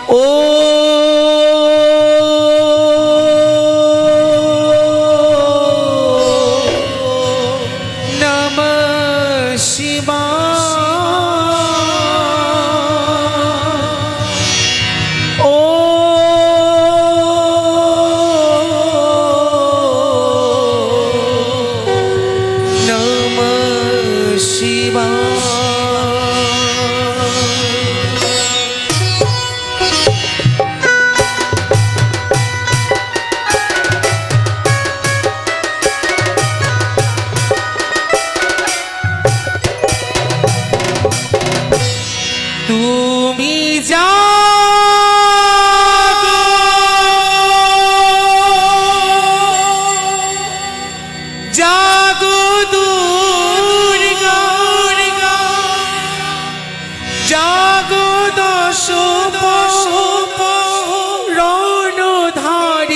ও নমঃ শিবায়। ও নমঃ শিবায়। তুমি জাগো জাগো দুর্গা, জাগো দশ রণধারিণী,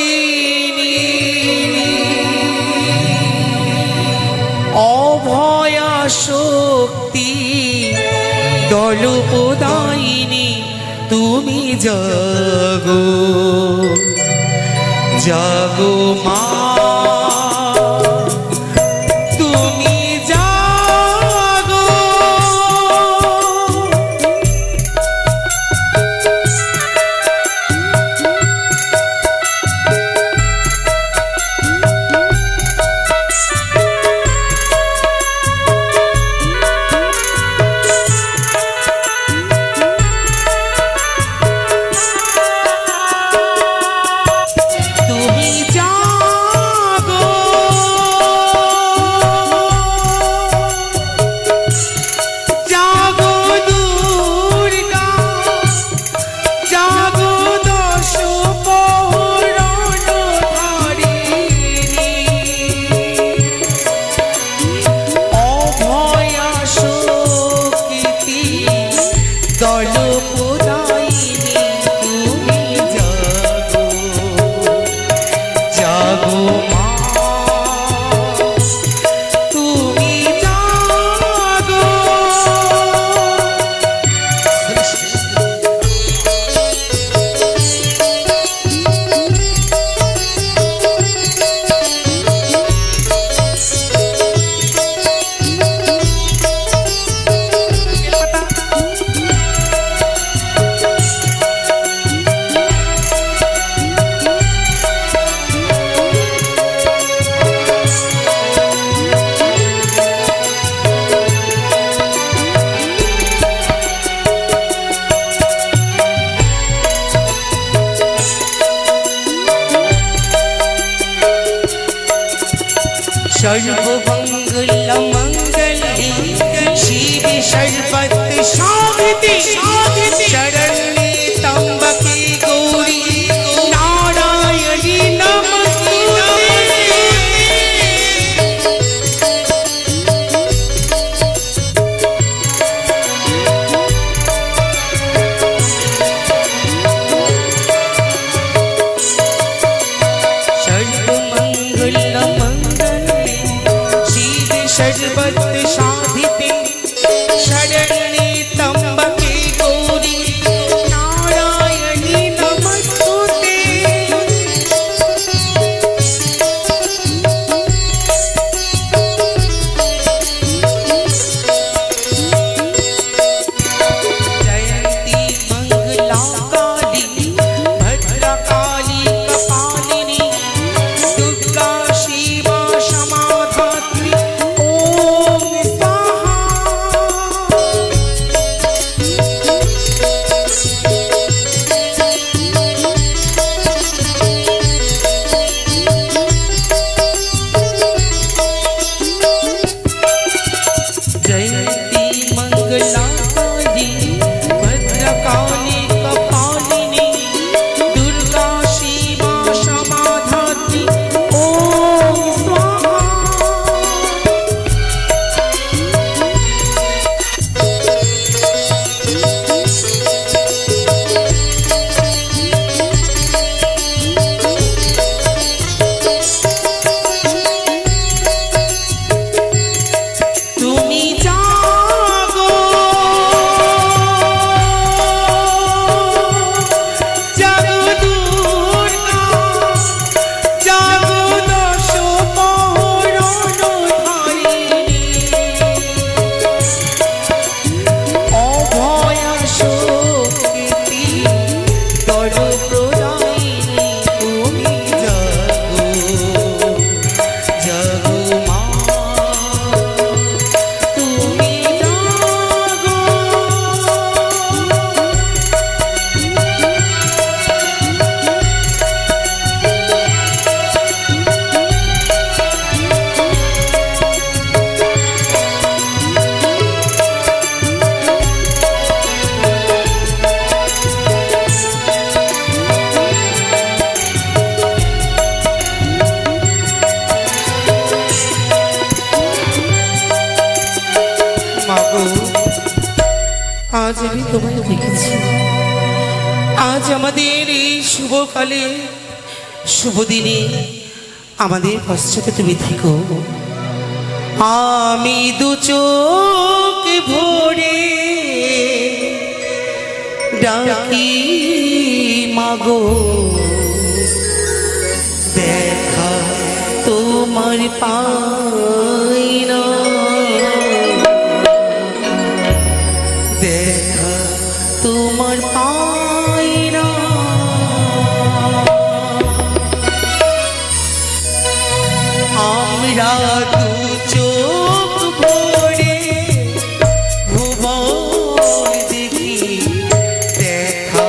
অভয়া শক্তি দলপদায়িনী। তুমি জাগো জাগো মা, তুমি জাগো। सर्वमंगलमंगले शिवे सर्वत्र साधिते, शरण्ये त्र्यंबके गौरी नारायणी नमोस्तुते। सर्वत्र साधिते, शरण्ये त्र्यंबके गौरी नारायणी नमोस्तुते। जयंती मंगला काली भद्रकाली कपालिनी, दुर्गा शिवा क्षमा धात्री। ओम তোমায় রেখেছি। আজ আমাদের এই শুভকালে শুভ দিনে আমাদের পশ্চাতে তুমি থেকো। আমি দু চোখ ভরে ডাকি মাগো, দেখা তোমার পাই না, দেখা তোমার পাই না। আমরা দু চোখ ভরে ভুবন দেখি, দেখা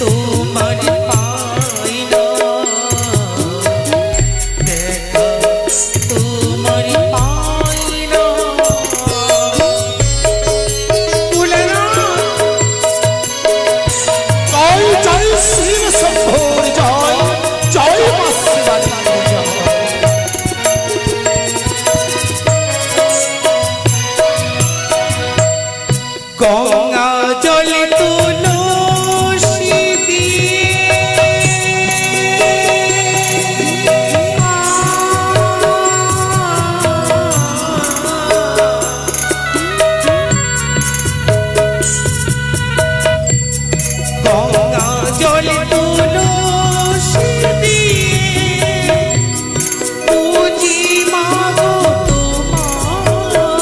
তোমার পাই না, দেখা তোমার পাই না। বলে না জয় জয় শিব শম্ভুর জয়, জয় মা শিবানী জয়। গঙ্গা জল তুলসী দিয়ে গঙ্গা জল তুলসী দিয়ে পুজি মাগো তোমারে।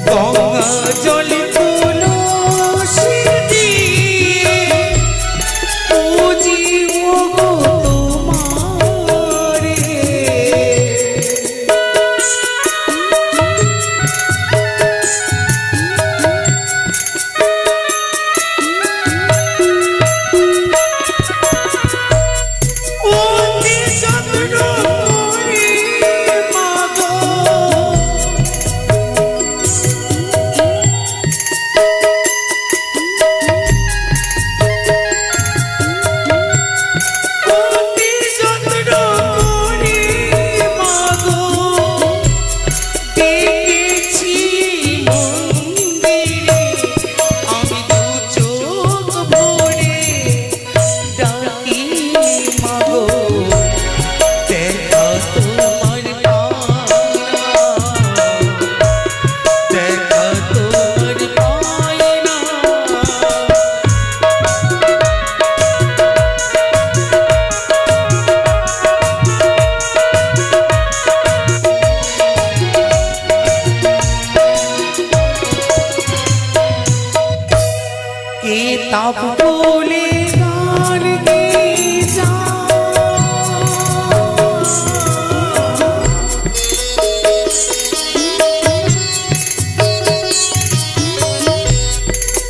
গঙ্গা জল তুলসী দিয়ে পুজি মাগো তোমারে। অতি যত্ন করি মাগো, অতি যত্ন করি মাগো, দেখেছি মন্দিরে আমি দু চোখ ভরে ডাকি মাগো, দেখা তোমার পাই না, দেখা তোমার পাই না। কে তাপ বলে গান গেয়ে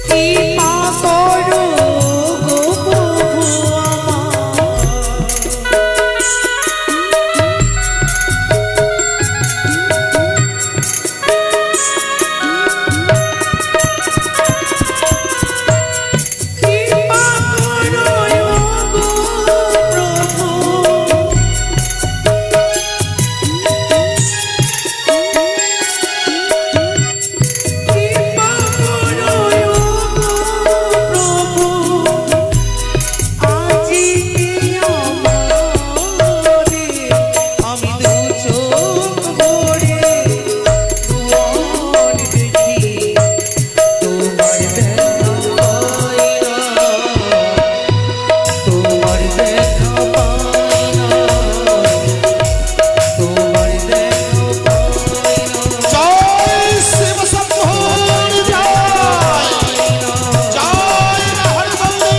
কৃপা করো গো প্রভু কৃপা করো গো প্রভু। কৃপা করো গো প্রভু, আজি আমারে আমি দু চোখ ভরে ভুবন দেখি, তোমার দেখা পাই না, তোমার দেখা পাই না, তোমার দেখা পাই না। জয় শিব শম্ভুর জয়, জয় মা হরগৌরী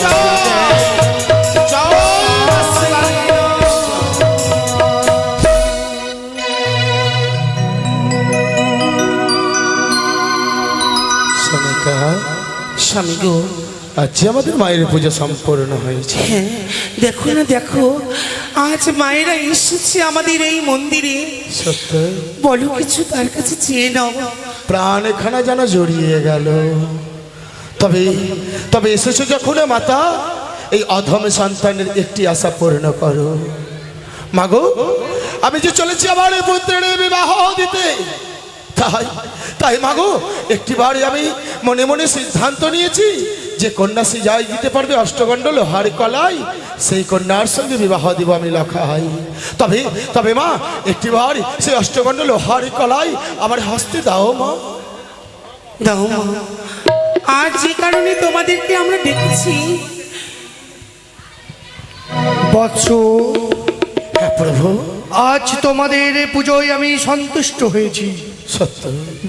জয়, জয় মা শিবানী সনিকা। স্বামী গো, আজ আমাদের মায়ের পুজো সম্পূর্ণ হয়েছে। হ্যাঁ দেখো না, দেখো আজ মায়েরা এসেছে আমাদের এই মন্দিরে। সত্য বলো কিছু তার কাছে চেয়ে নাও। প্রাণ এখানে যেন জড়িয়ে গেল। তবে তবে এসেছো যখন মাতা, এই অধম সন্তানের একটি আশা পূর্ণ করো। মাগো, আমি যে চলেছি আমার এই পুত্রের বিবাহ দিতে, তাই তাই মাগো একটিবারে আমি মনে মনে সিদ্ধান্ত নিয়েছি যে কন্যা সে যাই দিতে পারবে অষ্টগণ্ড লোহার কলাই, সেই কন্যার সঙ্গে বিবাহ দিব আমি লখাই। তবে তবে মা, একটিবার সেই অষ্টগণ্ড লোহার কলাই আমার হস্তে দাও মা। দাও মা। আর যে কারণে তোমাদেরকে আমরা ডেকেছি, বৎস, হ্যাঁ প্রভু, আজ তোমাদের পুজোয় আমি সন্তুষ্ট হয়েছি। সত্য।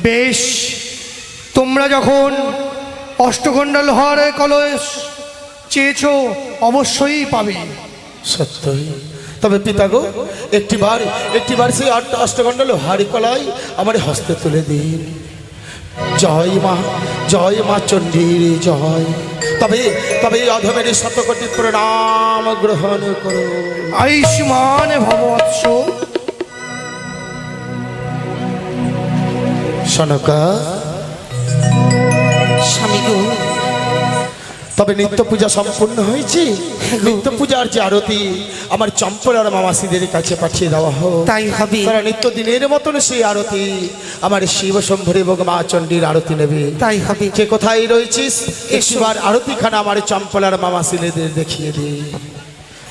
বেশ, তোমরা যখন অষ্টগণ্ড লোহার কলস চেয়েছো অবশ্যই পাবে। সত্যই। তবে পিতা গো, একটিবার সেই অষ্টগণ্ড লোহার কলাই আমার হস্তে তুলে দিন। জয় মা চণ্ডীর জয়। তবে তবে এই অধমের শতকোটি প্রণাম গ্রহণ করো। আয়ুষ্মান ভব বৎস। সনকা, স্বামী গো, তবে নিত্য পূজা সম্পূর্ণ হয়েছে। নিত্য পূজার যে আরতি আমার চম্পলার মামাসিদের কাছে পাঠিয়ে দেওয়া হোক। তাই হবে। তারা নিত্য দিনের মতন সেই আরতি আমার শিব শম্ভরী এবং মা চণ্ডীর আরতি নেবে। তাই হবে। কে কোথায় রয়েছিস, একবার আরতি খানা আমার চম্পলার মামাসিদের দেখিয়ে দে।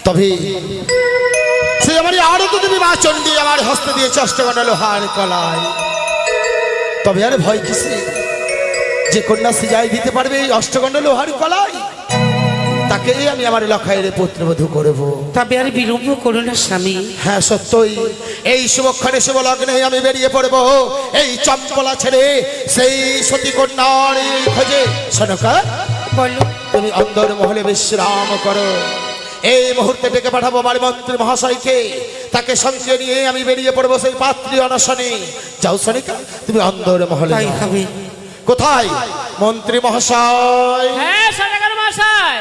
তবে সে আমার আরতি দেবী মা চণ্ডী আমার হস্তে দিয়েছে অষ্টগণ্ড লোহার কলাই। তবে আরে ভয় কিসে, যে কন্যা সিজাই দিতে পারবে এই অষ্টগণ্ড লোহার কলাই, তাকে আমি আমার লখাইয়ের পুত্রবধূ করব। তবে আর বিলম্ব করো না স্বামী। হ্যাঁ সত্যই, এই শুভক্ষণে শুভ লগ্নে আমি বেরিয়ে পড়বো এই চম্পলা ছেড়ে সেই সতী কন্যার খোঁজে। সনকা, বলো। তুমি অন্দর মহলে বিশ্রাম করো। এই মুহূর্তে ডেকে পাঠাবো আমার মন্ত্রী মহাশয়কে, তাকে সঙ্গে নিয়ে আমি বেরিয়ে পড়বো সেই পাত্রী অনশনে। যাও সনিকা, তুমি অন্দর মহলে তাই যাও। হবে। কোথায় মন্ত্রী মহাশয়? হ্যাঁ সরকার মশাই,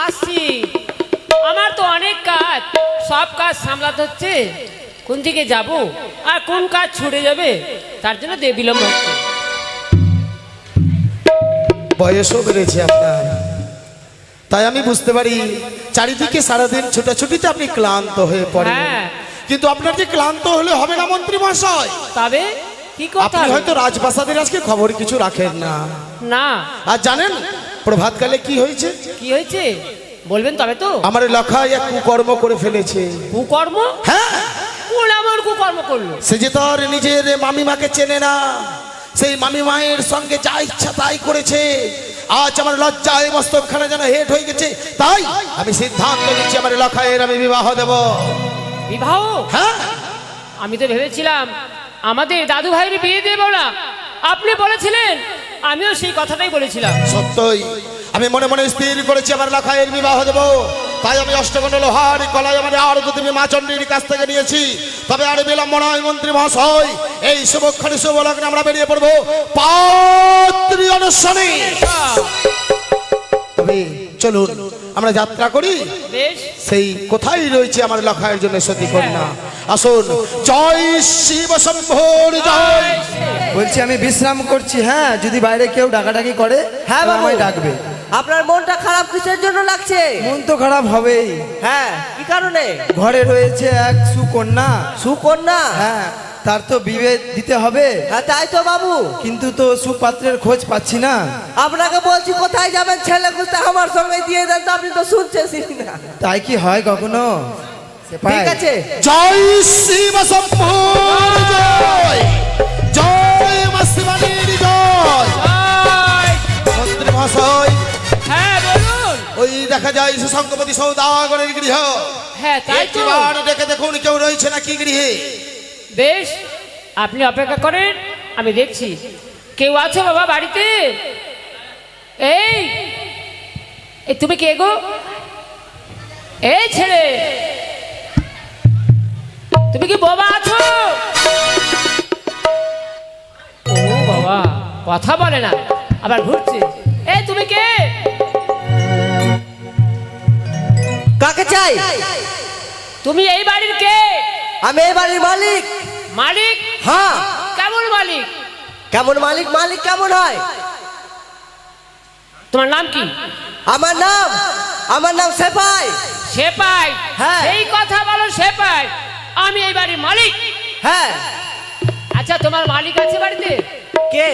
আসছি। আমার তো অনেক কাজ, সব কাজ সামলাতে হচ্ছে। কোন দিকে যাব আর কোন কাজ ছুটে যাবে, তার জন্য বিলম্ব হচ্ছে। বয়সও বেড়েছে আপনার, তাই আমি বুঝতে পারি চারিদিকে সারাদিন ছোটাছুটিতে আপনি ক্লান্ত হয়ে পড়েন। হ্যাঁ। কিন্তু আপনার যে ক্লান্ত হলে হবে না মন্ত্রী মহাশয়। তবে কি কথা? আপনি হয়তো রাজপ্রাসাদের আজকে খবর কিছু রাখেন না। না। আর জানেন প্রভাতকালে কি হয়েছে? কি হয়েছে বলবেন তবে তো। আমার লখাই এক কুকর্ম করে ফেলেছে। কুকর্ম? হ্যাঁ, কোন এমন কুকর্ম করলো? সে যে তার নিজের মামিমাকে চেনে না, সেই মামি মায়ের সঙ্গে যা ইচ্ছা তাই করেছে। আজ আমার লজ্জায় মস্তকখানা যেন হেট হয়ে গেছে। তাই আমি সিদ্ধান্ত নিচ্ছি আমার লখাইয়ের আমি বিবাহ দেব। বিবাহ? হ্যাঁ। আমি তো ভেবেছিলাম আমাদের দাদু ভাইয়ের বিয়ে দেব না, আপনি বলেছিলেন, আমিও সেই কথাটাই বলেছিলাম। সত্যই আমি মনে মনে স্থির করেছি আমার লখাইয়ের বিবাহ দেব। তাই আমি অষ্টগণ্ড লোহার কলাই আমার আরতি দেবী মা চণ্ডীর কাছ থেকে নিয়েছি। তবে আর বিলম্ব নয় মন্ত্রী মহাশয়, এই শুভক্ষণে শুভ লগ্নে আমরা বেরিয়ে পড়বো পাত্রী অনশনে। তবে চলুন আমরা যাত্রা করি। বেশ। সেই কোথায় রয়েছে আমার লখাইয়ের জন্য সতী কন্যা। আসুন। জয় শিব শম্ভুর জয়। বলছি আমি বিশ্রাম করছি। হ্যাঁ, যদি বাইরে কেউ ডাকাডাকি করে হ্যাঁ তাহলে বাবু, আমায় ডাকবে। আপনার মনটা খারাপ কিসের জন্য লাগছে? মন তো খারাপ হবেই। হ্যাঁ, কি কারণে? ঘরে রয়েছে এক সুকন্যা। সুকন্যা? হ্যাঁ, তার তো বিয়ে দিতে হবে। হ্যাঁ তাই তো বাবু, কিন্তু তো সুপাত্রের খোঁজ পাচ্ছি না। আপনাকে বলছি কোথায় যাবেন ছেলে খুঁজতে, আমার সঙ্গে দিয়ে দেন তো, আপনি তো শুনছেন না। তাই কি হয় কখনো? সে পায়? ঠিক আছে। জয় শিব শম্ভুর জয়। জয় মা শিবানীর জয়। মন্ত্রী মহাশয়, হ্যাঁ বলুন। ওই দেখা যায় সুসংগপতি সৌদাগরের গৃহ। হ্যাঁ তাই তো। একটিবার ডেকে দেখুন কেউ রয়েছে নাকি গৃহে। বেশ, আপনি অপেক্ষা করেন, আমি দেখছি। কেউ আছো বাবা বাড়িতে? এই এই তুমি কে গো? এই ছেলে, তুমি কি বাবা আছো? ও বাবা, কথা বলে না, আবার ঘুরছে। এই তুমি কে? কাকে চাই? তুমি এই বাড়ির কে? আমি এই বাড়ির মালিক। মালিক? হ্যাঁ। কেমন মালিক? কেমন মালিক? মালিক কেমন হয়? তোমার নাম কি? আমার নাম সেপাই। সেপাই? হ্যাঁ। এই কথা বলো সেপাই, আমি এই বাড়ির মালিক। হ্যাঁ। আচ্ছা তোমার মালিক আছে বাড়িতে? কে?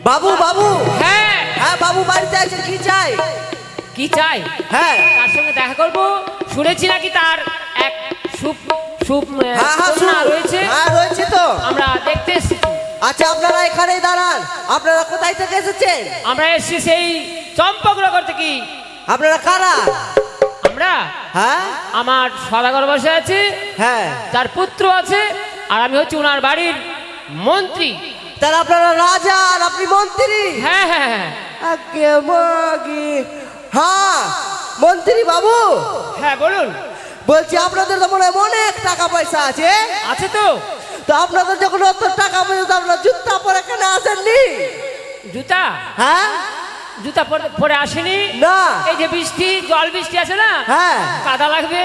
বাবু বাবু। হ্যাঁ। হ্যাঁ বাবু বাড়িতে আছেন, কি চাই? কি চাই? হ্যাঁ। তার সঙ্গে দেখা করবো, শুনেছি নাকি তার এক সুপ সুপ হ্যাঁ কন্যা রয়েছে। হ্যাঁ রয়েছে তো, আমরা দেখতে এসেছি। আচ্ছা আপনারা এখানেই দাঁড়ান। আপনারা কোথায় থেকে এসেছেন? আমরা এসেছি সেই চম্পকনগর থেকে। আপনারা কারা? আমরা, হ্যাঁ আমার সদাগর বসে আছে, হ্যাঁ। তার পুত্র আছে, আর আমি হচ্ছে ওনার বাড়ির মন্ত্রী। তাহলে আপনারা রাজা আর আপনি মন্ত্রী? হ্যাঁ হ্যাঁ হ্যাঁ আগে মাগি। হ্যাঁ মন্ত্রী বাবু, হ্যাঁ বলুন। বলছি আপনাদের তো মনে হয় অনেক টাকা পয়সা আছে। আছে তো। তো আপনাদের যখন অত টাকা পয়সা, তো আপনারা জুতা পরে কেন আসেননি? জুতা? হ্যাঁ জুতা পরে আসেনি না। এই যে বৃষ্টি, জল বৃষ্টি আছে না, হ্যাঁ কাদা লাগবে,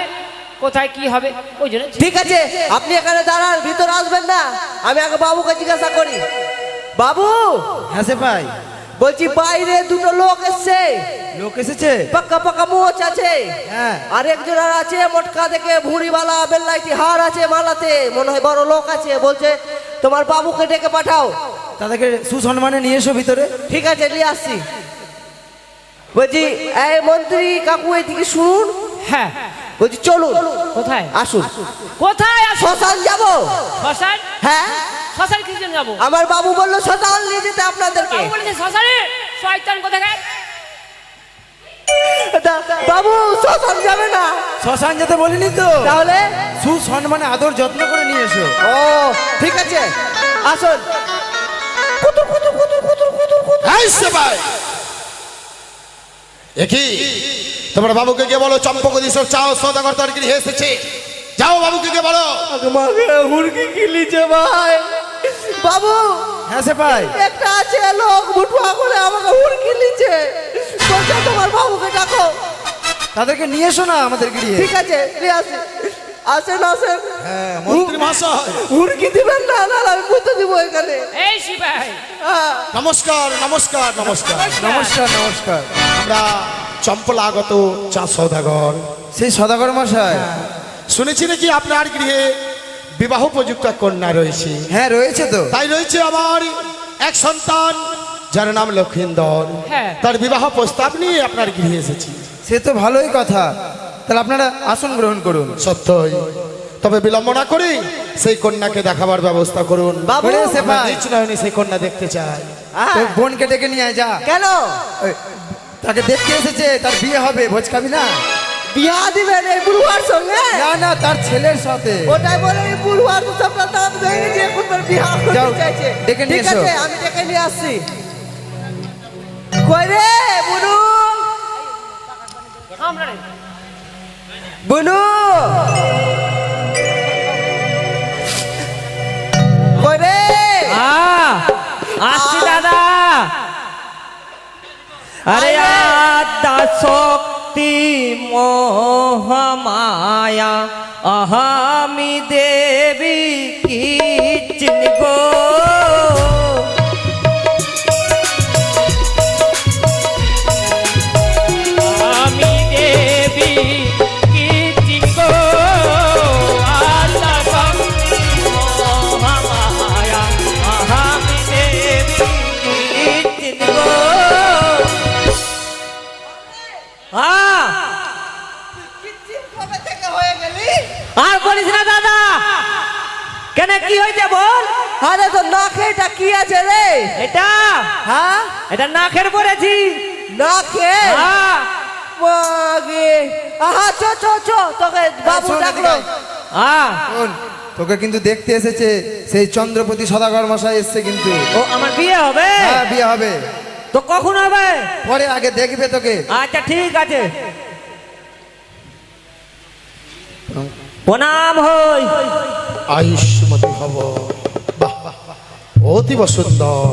কোথায় কি হবে ওই জন্য। ঠিক আছে, আপনি এখানে দাঁড়ান, ভিতরে আসবেন না। আমি আগে বাবুকে জিজ্ঞাসা করি। বাবু, হ্যাঁ সেপাই, বলছি বাইরে দুটো লোক এসছে, লোক এসেছে? পাক্কা পাক্কা মোচ আছে, হ্যাঁ। আর একজন আর আছে মোটকা দেখে ভুঁড়িওয়ালা, বেল্লাইটি হার আছে মালাতে, মনে হয় বড় লোক আছে। বলছে তোমার বাবুকে ডেকে পাঠাও। তাদেরকে সুসম্মানে নিয়ে এসো ভিতরে। ঠিক আছে, নিয়ে আসছি। বলছি এই মন্ত্রী কাকু এদিকে শুনুন। হ্যাঁ। বলছি চলুন। কোথায়? আসুন। কোথায় আসো? শ্মশান যাবো। শ্মশান? হ্যাঁ, শ্মশান কি জন্য যাবো? আমার বাবু বললো শ্মশান নিয়ে যেতে আপনাদেরকে। বাবু বলেছে শ্মশানে? শয়তান কোথাকার! বাবু শ্মশান যাবে না। শ্মশান যেতে বলিনি তো, তাহলে সুসম্মানে আদর যত্ন করে নিয়ে এসো। ও ঠিক আছে, আসুন। এই সেপাই, একই তোমার বাবুকে গিয়ে বলো চম্পক দিশর চাও সদাগর তার গৃহে এসেছে। যাও বাবুকে গিয়ে বলো। হুড়কি কিলিছে ভাই। বাবু, হ্যাঁ সেপাই, একটা আছে লোক মুঠুয়া করে আমাকে হুড়কি লিছে। বলছে তোমার বাবুকে ডাকো। তাদেরকে নিয়ে এসো না আমাদের গৃহে। ঠিক আছে, নিয়ে আসি। আসেন আসেন। হ্যাঁ মন্ত্রী মহাশয়, হুড়কি দিবেন না, না আমি পুঁতে দিব এখানে। এই সিপাই, হ্যাঁ। নমস্কার নমস্কার নমস্কার। নমস্কার নমস্কার। আমরা চম্পলাগত চা সদাগর। সেই সদাগর মশাই, শুনেছি নাকি আপনার গৃহে বিবাহ উপযুক্ত কন্যা রয়েছে। হ্যাঁ রয়েছে তো। তাই রয়েছে আমার এক সন্তান, যার নাম লক্ষিন্দর। হ্যাঁ। তার বিবাহ প্রস্তাব নিয়ে আপনার গৃহে এসেছি। সে তো ভালোই কথা, তাহলে আপনারা আসন গ্রহণ করুন। সত্যই, তবে বিলম্ব না করে সেই কন্যাকে দেখাবার ব্যবস্থা করুন। বাবু, বলে সে আমরা ভাই, নিজ নয়নে সেই কন্যা দেখতে চাই। তোর বোনকে ডেকে নিয়ে আয় যা। কেন ওই, তাকে দেখতে এসেছে, তার বিয়ে হবে, ভোজ খাবি না? বিয়া দিবেন এই বুড়ুয়ার সঙ্গে? না না, তার ছেলের সাথে। ওটাই বলে এই বুড়ুয়ার তো সবটা দাঁত ভেঙে দিয়ে এখন বিয়া যাও, করতে চাইছে। ডেকে নিয়ে ঠিক এসো। আছে, আমি ডেকে নিয়ে আসছি। কই রে বুনু? আমরা রে। বুনু কই রে? আসছি দাদা। আরে আদা শক্তি মোহমায়া আহামি দেবী কি চিনগো। আমি দেবী কি চিনগো। আদা শক্তি মোহমায়া আহামি দেবী কি চিনগো। কবে থেকে হয়ে গেলি? আর বলিস না দাদা, কেন কি হয়েছে বল? আরে তো নাকে এটা কি আছে রে? এটা হ্যাঁ এটা নাকের পড়েছি। নাকে? হ্যাঁ। মাগে আহা চ চ চ, তোকে বাবু শোন ডাকলো। এদিকে। হ্যাঁ। শোন, তোকে কিন্তু দেখতে এসেছে সেই চন্দ্রপতি সদাগর মশাই এসছে কিন্তু। ও আমার বিয়ে হবে? হ্যাঁ বিয়ে হবে, তো কখন হবে? পরে আগে দেখবে তোকে। আচ্ছা ঠিক আছে, প্রণাম হই। আয়ুষ্মতি হব। বাহ, অতীব সুন্দর।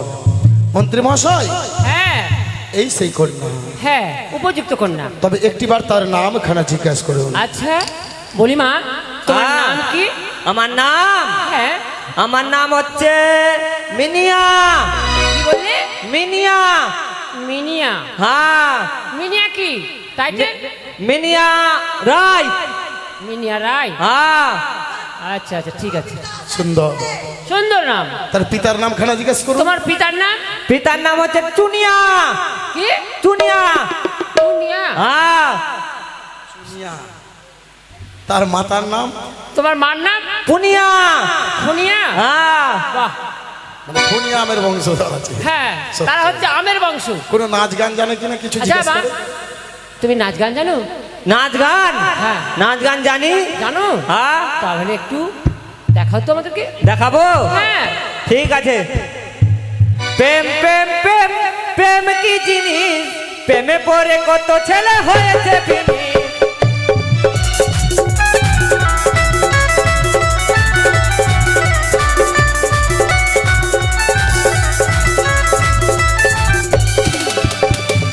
মন্ত্রী মহাশয়, হ্যাঁ এই সেই কন্যা। হ্যাঁ, উপযুক্ত কন্যা। তবে একটিবার তার নামখানা জিজ্ঞাসা করুন। আচ্ছা বলি মা, তোমার হ্যাঁ। নাম কি? আমার নাম, হ্যাঁ আমার নাম হচ্ছে মিনিয়া। কি বললে? মিনিয়া। মিনিয়া। হ্যাঁ মিনিয়া কি টাইটেল? মিনিয়া রায়। মিনিয়া রায়। হ্যাঁ আচ্ছা আচ্ছা ঠিক আছে, সুন্দর। সুন্দর নাম। তার পিতার নাম খানা জিজ্ঞেস করুন। তোমার পিতার নাম পিতার নাম হচ্ছে চুনিয়া। কি? চুনিয়া। টুনিয়া। হ্যাঁ তার মাতার নাম? তোমার মার নাম পুনিয়া। খুনিয়া। হ্যাঁ বাহ, মানে খুনি আমের বংশধর আছে। হ্যাঁ তারা হচ্ছে আমের বংশ। কোনো নাচ গান জানে কিনা কিছু আচ্ছা জিজ্ঞেস মা, করে? তুমি নাচ গান জানো? নাচ গান। হ্যাঁ। নাচ গান জানি। জানো? হ্যাঁ তাহলে একটু দেখাও তো আমাদেরকে। দেখাবো। হ্যাঁ। ঠিক আছে। প্রেম প্রেম প্রেম প্রেম কি জিনিস, প্রেমে পড়ে কত ছেলে হয়েছে ফিনিশ।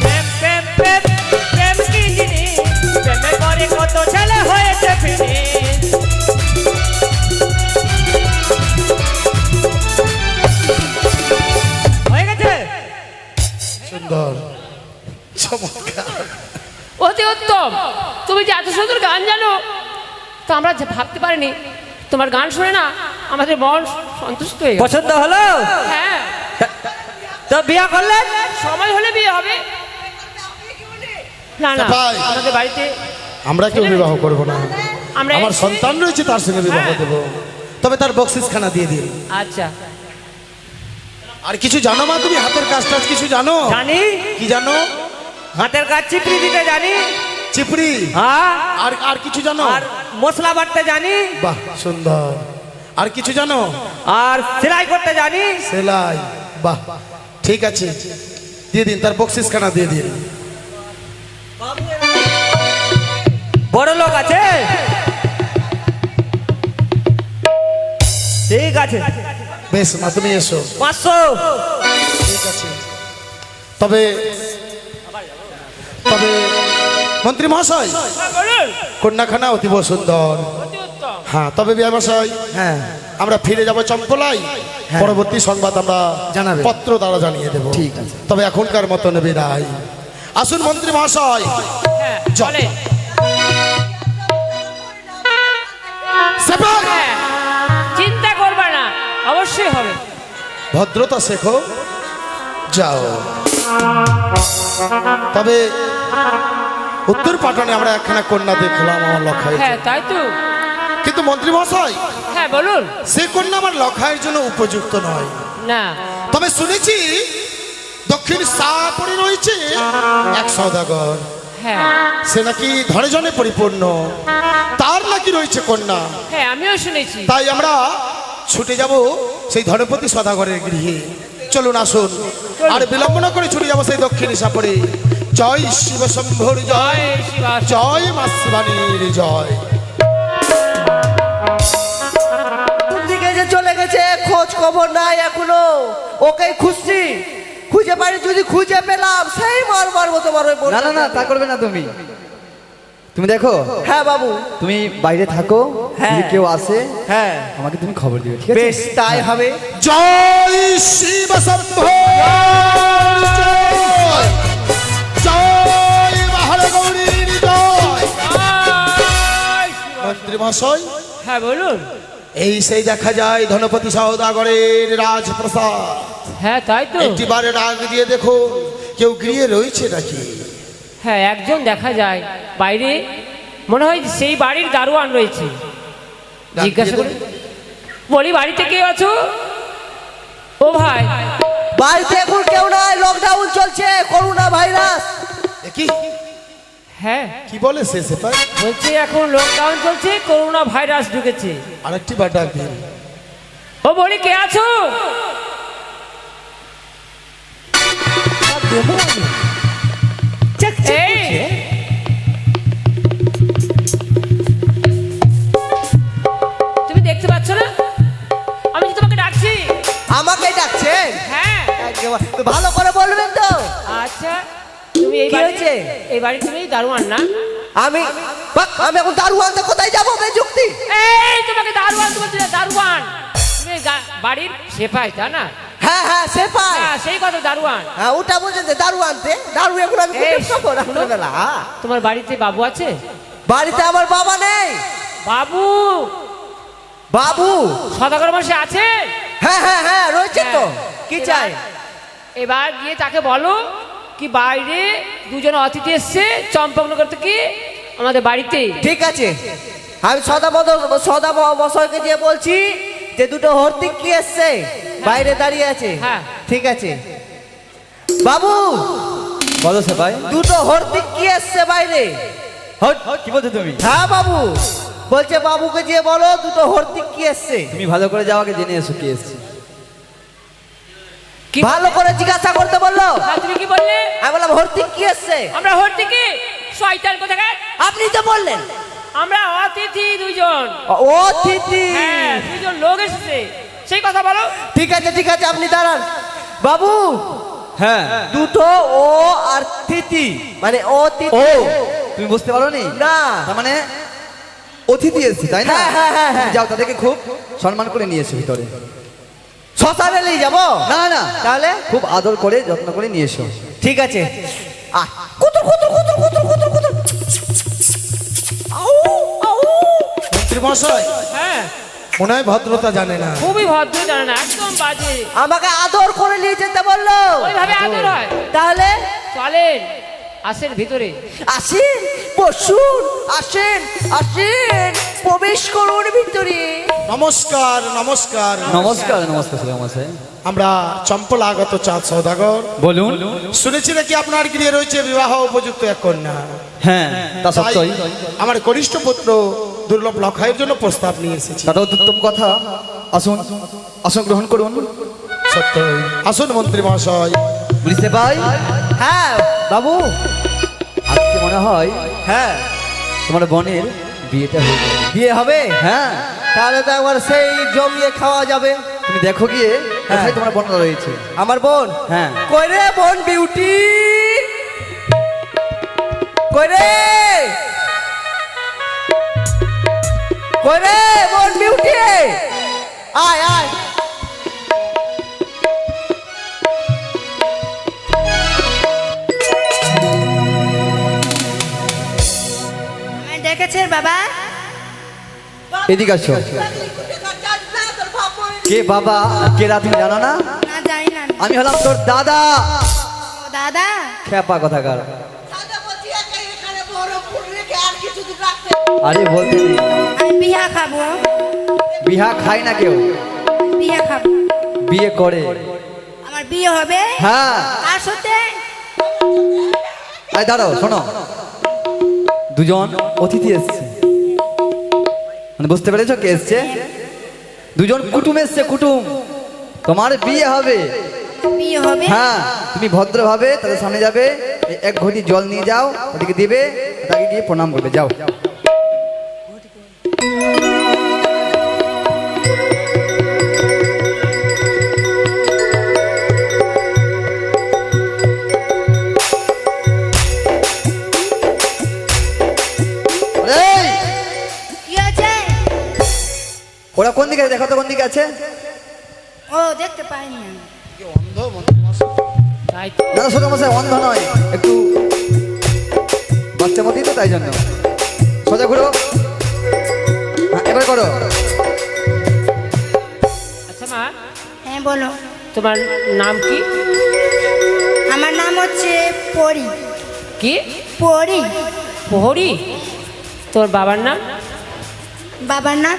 প্রেম প্রেম প্রেম প্রেম কি জিনিস, প্রেমে পড়ে কত ছেলে হয়েছে ফিনিশ। হয়ে গেছে। সুন্দর, চমৎকার। অতি উত্তম। তুমি যে এত সুন্দর গান জানো তো আমরা যে ভাবতে পারিনি। তোমার গান শুনে না আমাদের মন সন্তুষ্ট হয়ে গেল। পছন্দ হলো? হ্যাঁ, তো বিয়া করলেন? সময় হলে বিয়ে হবে। না না, ভাই। আমাদের বাড়িতে আমরা কেউ বিবাহ করব না। আমরা আমার এসেছি। সন্তান রয়েছে, তার সঙ্গে বিবাহ হ্যাঁ। দেব। তবে তার বকশিস খানা দিয়ে দিন। আচ্ছা, আর কিছু জানো মা তুমি? হাতের কাজ টাজ কিছু জানো? জানি। কি জানো? হাতের কাজ চিপড়ি দিতে জানি। চিপড়ি? হ্যাঁ। আর আর কিছু জানো? আর মশলা বাটতে জানি। বাহ, সুন্দর। আর কিছু জানো? আর সেলাই করতে জানি। সেলাই? বাহ, ঠিক আছে, দিয়ে দিন। তার বকশিস খানা দিয়ে দিন। বড় লোক আছে? ঠিক আছে, বেশ মা, তুমি এসো। 500। ঠিক আছে। তবে তবে মন্ত্রী মহাশয়, হ্যাঁ, বলুন। কন্যাখানা অতীব সুন্দর। অতি উত্তম। হ্যাঁ, তবে ব্যবসায় হ্যাঁ আমরা ফিরে যাব চম্পলাই। পরবর্তী সংবাদ আমরা জানাবে। পত্র দ্বারা জানিয়ে দেব। ঠিক আছে। তবে এখনকার মতো বিদায়। আসুন মন্ত্রী মহাশয়। হ্যাঁ, চলে। চলে। সেপাই! হ্যাঁ, চিন্তা করবা না, অবশ্যই হবে। ভদ্রতা শেখো, যাও। তবে উত্তর পাটনে আমরা একখানা কন্যা দেখলাম আমার লখায়। হ্যাঁ, তাই তো। কিন্তু মন্ত্রী মহাশয়, হ্যাঁ, বলুন। সে কন্যা আমার লখায়ের জন্য উপযুক্ত নয়। না। তবে শুনেছি দক্ষিণ সাপড়ে রয়েছে এক সওদাগর। হ্যাঁ সে নাকি ধনে জনে পরিপূর্ণ, তার নাকি রয়েছে কন্যা। হ্যাঁ, আমিও শুনেছি। তাই আমরা ছুটে যাব সেই ধনপতি সদাগরের গৃহে। চলুন আসুন, আর বিলম্ব না করে ছুটে যাব সেই দক্ষিণ সাপড়ে। জয় শিব শম্ভুর জয়, জয় শিবা। জয় মা শিবানীর জয়। কোন দিকে যে চলে গেছে খোঁজ খবর নাই এখনো। ওকে খুঁজছি, খুঁজে পারি, যদি খুঁজে পেলাম সেই মারবো তোমার ওই বোন। না না না, তা করবে না তুমি। তুমি দেখো, হ্যাঁ বাবু। তুমি বাইরে থাকো, হ্যাঁ। যদি কেউ আসে হ্যাঁ, আমাকে তুমি খবর দিবে, ঠিক আছে? বেশ তাই হবে। জয় শিব শম্ভুর জয়, জয় মহাগৌরীর জয়। জয় শিবা। মন্ত্রী মহাশয়, হ্যাঁ, বলুন। এই সেই দেখা যায় ধনপতি সওদাগরের রাজপ্রাসাদ। হ্যাঁ, তাই তো। একটিবারে ডাক দিয়ে দেখো কেউ গৃহে রয়েছে নাকি। হ্যাঁ, একজন দেখা যায় বাইরে, মনে হয় সেই বাড়ির দারোয়ান রয়েছে। ডাক জিজ্ঞাসা দিয়ে করি, বলি বাড়িতে কে আছো? ও ভাই, বাড়িতে এখন কেউ নাই, লকডাউন চলছে, করোনা ভাইরাস। কি হ্যাঁ কি বলে সে সেপাই? বলছে এখন লকডাউন চলছে, করোনা ভাইরাস ঢুকেছে। আরেকটি বার ডাক দিন। ও বলি কে আছো? এই, তুমি দেখতে পাচ্ছ না আমি যে তোমাকে ডাকছি? আমাকে ডাকছেন? হ্যাঁ। তো ভালো করে বলবেন তো। আচ্ছা, তুমি এই কি বাড়ি, হয়েছে? এই বাড়ি তুমি দারোয়ান না? আমি আমি এখন দারুয়ানতে কোথায় যাবো বেযুক্তি? এই তোমাকে দারোয়ান বলছি না, দারোয়ান। তুমি বাড়ির সেপাই তা না? হ্যাঁ হ্যাঁ সেপাই। হ্যাঁ, সেই কথা দারোয়ান। হ্যাঁ ওটা বলছেন যে দারু আনতে, দারু এখন আমি এই, কোথায় পাবো রাত্রেবেলা? হ্যাঁ। তোমার বাড়িতে বাবু আছে? বাড়িতে আমার বাবা নেই। বাবু বাবু সদাগর মশাই আছে? হ্যাঁ হ্যাঁ হ্যাঁ রয়েছে তো। কি চাই? এবার গিয়ে তাকে বলো কি বাইরে দুজন অতিথি এসছে চম্পকনগর থেকে আমাদের বাড়িতে। ঠিক আছে, আমি সদা মশাইকে দিয়ে বলছি যে দুটো হর্তিক কি এসছে, বাইরে দাঁড়িয়ে আছে। হ্যাঁ। ঠিক আছে বাবু, বলো সেপাই। দুটো হর্তিক কি এসছে বাইরে। হট, কি বলছো তুমি? হ্যাঁ বাবু বলছে, বাবুকে দিয়ে বলো দুটো হর্তিক কি এসছে। তুমি ভালো করে যাও, আগে জেনে এসো কি এসছে। কি ভালো করে জিজ্ঞাসা করতে বললো। হ্যাঁ, তুমি কি বললে? আমি বললাম হর্তিক কি এসছে। আমরা হরতে কি শয়তান কোথাকার? আপনি তো বললেন আমরা অতিথি দুজন। অতিথি। হ্যাঁ, দুজন লোক এসেছে, সেই কথা বলো। ঠিক আছে ঠিক আছে, আপনি দাঁড়ান। বাবু হ্যাঁ। দুটো ও আর তিথি মানে অতিথি। ও, তুমি বুঝতে পারো নি? না। তার মানে অতিথি এসছে, তাই না? হ্যাঁ, হ্যাঁ, হ্যাঁ, হ্যাঁ। যাও, তাদেরকে খুব সম্মান করে নিয়ে এসো ভিতরে। শ্মশানে নিয়ে যাবো? না না, তাহলে খুব আদর করে যত্ন করে নিয়ে এসো। ঠিক আছে। আয়। কুতুর কুতুর কুতুর কুতুর কুতুর কুতুর। আউ আউ। মন্ত্রী মশাই হ্যাঁ, মনে হয় ভদ্রতা জানে না। খুবই ভদ্র, জানে না, একদম বাজে। আমাকে আদর করে নিয়ে যেতে বললো। ওইভাবে আদর হয়? তাহলে চলেন, আসেন ভিতরে। আসেন, বসুন, আসেন আসেন, প্রবেশ করুন ভিতরে। নমস্কার নমস্কার নমস্কার নমস্কার মশাই। আমরা চম্পল আগত চাঁদ সৌদাগর। বলুন। শুনেছি নাকি আপনার গৃহে রয়েছে বিবাহ উপযুক্ত এক কন্যা। হ্যাঁ, তা তাই সত্যই। আমার কনিষ্ঠ পুত্র দুর্লভ লক্ষায়ের জন্য প্রস্তাব নিয়ে এসেছি। তাটা উত্তম কথা। আসুন, আসন গ্রহণ করুন। সত্যই, আসুন মন্ত্রী মহাশয়। বুঝতে পাই, হ্যাঁ বাবু। আজকে মনে হয় হ্যাঁ তোমার বোনের বিয়েটা হয়ে যাবে। বিয়ে হবে? হ্যাঁ, তাহলে তো একবার সেই জমিয়ে খাওয়া যাবে। তুমি দেখো গিয়ে কোথায় তোমার বোনরা রয়েছে। আমার বোন? হ্যাঁ। কই রে বোন বিউটি, কই রে, কই রে বোন বিউটি, আয় আয়। আমায় ডেকেছে বাবা? এদিকে আসো। কে বাবা কে রা তুমি জানো না? না জানি না আমি। আমি হলাম তোর দাদা। ও দাদা, খেপা কথাকার। আরে বলতে নেই। আমি বিয়া খাবো, বিহা খায় না কেউ, বিয়া খাবো। বিয়ে করে। আমার বিয়ে হবে? হ্যাঁ। কার সাথে? আরে দাঁড়াও, শোনো, দুজন অতিথি এসছে, মানে বুঝতে পেরেছো কে এসছে? দুজন কুটুম এসছে, কুটুম। তোমার বিয়ে হবে। বিয়ে হবে? হ্যাঁ, তুমি ভদ্রভাবে তাদের সামনে যাবে, এই এক ঘটি জল নিয়ে যাও, ওদিকে দিবে, তাকে গিয়ে প্রণাম করবে। যাও। এই, কি আছে? ওরা কোন দিকে আছে? দেখো তো কোন দিকে আছে। ও দেখতে পাইনি আমি। তাই তো। না সোজা মশাই অন্ধ নয়, একটু বাচ্চা মতই তো, তাই জন্য। সোজা ঘুরো। হ্যাঁ, এবার করো। আচ্ছা মা, হ্যাঁ বলো। তোমার নাম কি? আমার নাম হচ্ছে পরি। কি? পরি। প্রহরী? তোর বাবার নাম? বাবার নাম?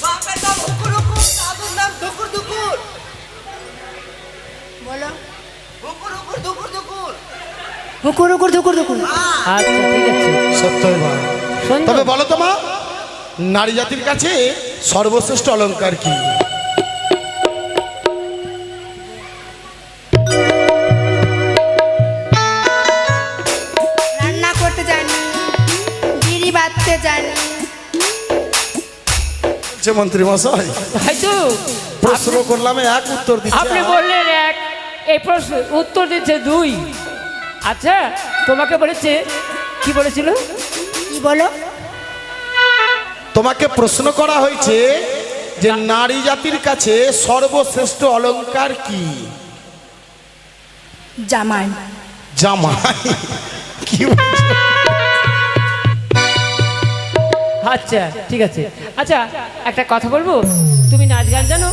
বাপের নাম হুকুর হুকুর, দাদুর নাম ধুকুর ধুকুর। বলো। হুকুর হুকুর ধুকুর ধুকুর। হুকুর হুকুর ধুকুর ধুকুর। আচ্ছা ঠিক আছে। সত্যই মা। সুন্দর। তবে বলো তো মা, নারী জাতির কাছে সর্বশ্রেষ্ঠ অলংকার কি? রান্না করতে জানি, বিড়ি বাঁধতে জানি। যে মন্ত্রী মশাই, তাই তো। প্রশ্ন করলাম এক, উত্তর দিচ্ছে আপনি আর। বললেন এক, এই প্রশ্ন উত্তর দিচ্ছে দুই। আচ্ছা, তোমাকে বলেছে কি বলেছিল? কি বলো? তোমাকে প্রশ্ন করা হয়েছে যে নারী জাতির কাছে সর্বশ্রেষ্ঠ অলংকার কি? জামাই। জামাই। কি বলছো? আচ্ছা ঠিক আছে। আচ্ছা একটা কথা বলবো, তুমি নাচ গান জানো?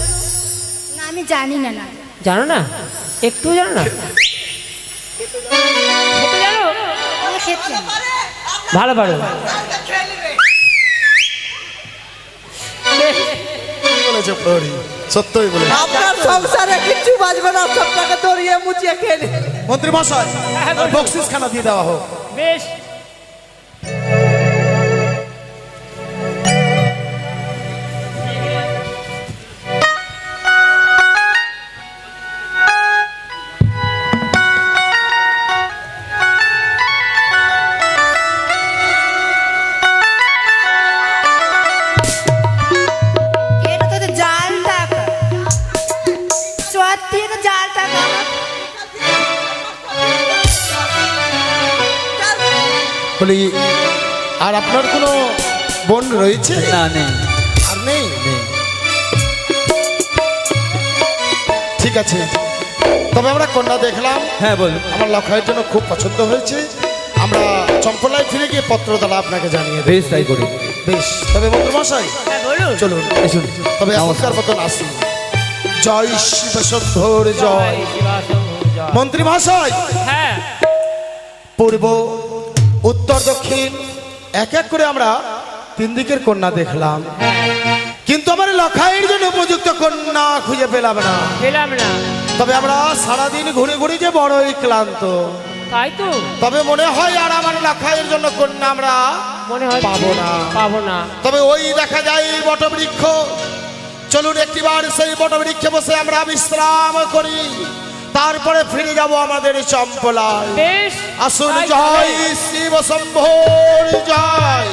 না আমি জানি না। না জানো না? একটু জানো না? খেতে জানো? আমি খেতে জানি। ভালো পারো। কি বলেছে প্রহরী? সত্যই বলে। আপনার সংসারে কিচ্ছু বাজবে না, সবটাকে দড়িয়ে মুচিয়ে খেয়ে নিন। মন্ত্রী মশাই, বকশিস খানা দিয়ে দেওয়া হোক। বেশ। এটা তো জাল টাকা, সত্যি এটা জাল টাকা। বলি, আর আপনার কোনো বোন রয়েছে? না নেই। আর নেই? ঠিক আছে, তবে আমরা কন্যা দেখলাম। হ্যাঁ বলুন। আমার লক্ষায়ের জন্য খুব পছন্দ হয়েছে। আমরা চম্পলায় ফিরে গিয়ে পত্র দ্বারা আপনাকে জানিয়ে দেব। বেশ তাই করি। বেশ, তবে মন্ত্রী মশাই হ্যাঁ বলুন। চলুন। এসুন। তবে এখনকার মতন আসি। জয় শিব শম্ভুর জয়। মন্ত্রী মহাশয়, হ্যাঁ পূর্ব উত্তর দক্ষিণ এক এক করে আমরা 3 দিকের কন্যা দেখলাম, কিন্তু আমার লক্ষায়ের জন্য উপযুক্ত কন্যা খুঁজে পেলাম না। পেলাম না। তবে আমরা সারাদিন ঘুরে ঘুরে যে বড়ই ক্লান্ত। তাই তো তবে মনে হয় আর আমার লক্ষায়ের জন্য কন্যা আমরা মনে হয় পাবো না। পাবো না। তবে ওই দেখা যায় বটবৃক্ষ, চলুন একটিবার সেই বটবৃক্ষে বসে আমরা বিশ্রাম করি, তারপরে ফিরে যাব আমাদের চম্পলায়। বেশ। আসুন। তাই জয় হবে। শিব শম্ভুর জয়।